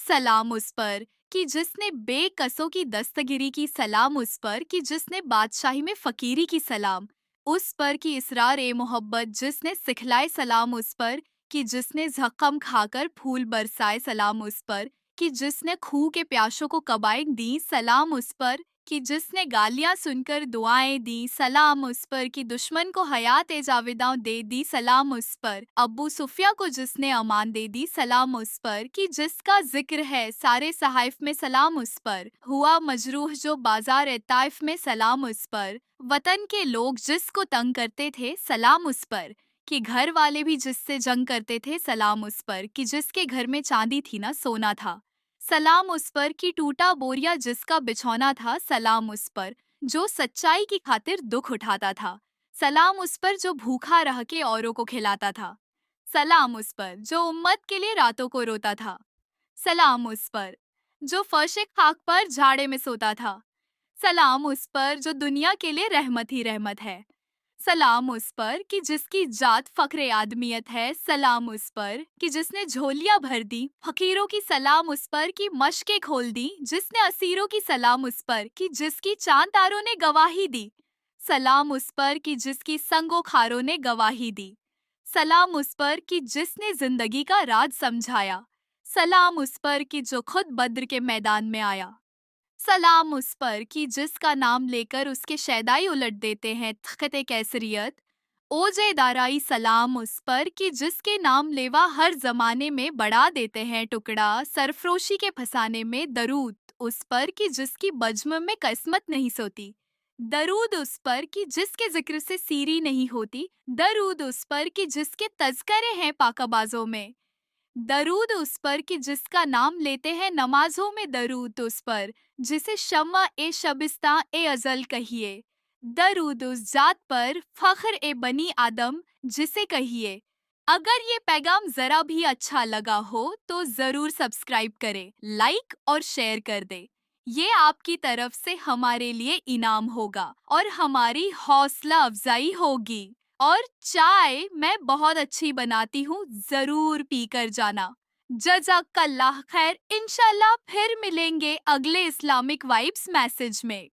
सलाम उस पर कि जिसने बेकसों की दस्तगिरी की, सलाम उस पर कि जिसने बादशाही में फकीरी की, सलाम उस पर कि इसरार ए मोहब्बत जिसने सिखलाए, सलाम उस पर कि जिसने जख्म खाकर फूल बरसाए, सलाम उस पर कि जिसने खूह के प्यासों को कबाएं दी, सलाम उस पर कि जिसने गालियां सुनकर दुआएं दी, सलाम उस पर कि दुश्मन को हयात ए जावेदां दे दी, सलाम उस पर अब्बू सुफिया को जिसने अमान दे दी, सलाम उस पर कि जिसका जिक्र है सारे सहाइफ में, सलाम उस पर हुआ मजरूह जो बाजार ए ताइफ में, सलाम उस पर वतन के लोग जिसको तंग करते थे, सलाम उस पर कि घर वाले भी जिससे जंग करते थे, सलाम उस पर कि जिसके घर में चांदी थी ना सोना था, सलाम उस पर कि टूटा बोरिया जिसका बिछौना था, सलाम उस पर जो सच्चाई की खातिर दुख उठाता था, सलाम उस पर जो भूखा रह के औरों को खिलाता था, सलाम उस पर जो उम्मत के लिए रातों को रोता था, सलाम उस पर जो फर्श खाक पर झाड़े में सोता था, सलाम उस पर जो दुनिया के लिए रहमत ही रहमत है, सलाम उस पर कि जिसकी जात फक्रे आदमियत है, सलाम उस पर कि जिसने झोलियां भर दी फकीरों की, सलाम उस पर कि मशकें खोल दी जिसने असीरों की, सलाम उस पर कि जिसकी चांद तारों ने गवाही दी, सलाम उस पर कि जिसकी संगो खारों ने गवाही दी, सलाम उस पर कि जिसने जिंदगी का राज समझाया, सलाम उस पर कि जो खुद बद्र के मैदान में आया, सलाम उस पर कि जिसका नाम लेकर उसके शैदाई उलट देते हैं तख्ते कैसरियत, ओजे दाराई, सलाम उस पर कि जिसके नाम लेवा हर जमाने में बढ़ा देते हैं टुकड़ा सरफरोशी के फसाने में, दरूद उस पर कि जिसकी बज्म में किस्मत नहीं सोती, दरूद उस पर कि जिसके जिक्र से सीरी नहीं होती, दरूद उस पर कि जिसके तज़करे हैं पाकाबाजों में, दरूद उस पर कि जिसका नाम लेते हैं नमाजों में, दरूद उस पर जिसे शम्मा ए शबिस्तां ए अजल कहिए, दरूद उस जात पर फख्र ए बनी आदम जिसे कहिए। अगर ये पैगाम जरा भी अच्छा लगा हो तो जरूर सब्सक्राइब करें, लाइक और शेयर कर दे। ये आपकी तरफ से हमारे लिए इनाम होगा और हमारी हौसला अफजाई होगी। और चाय मैं बहुत अच्छी बनाती हूँ, जरूर पी कर जाना। जज़ाकल्लाह खैर, इंशाल्लाह फिर मिलेंगे अगले इस्लामिक वाइब्स मैसेज में।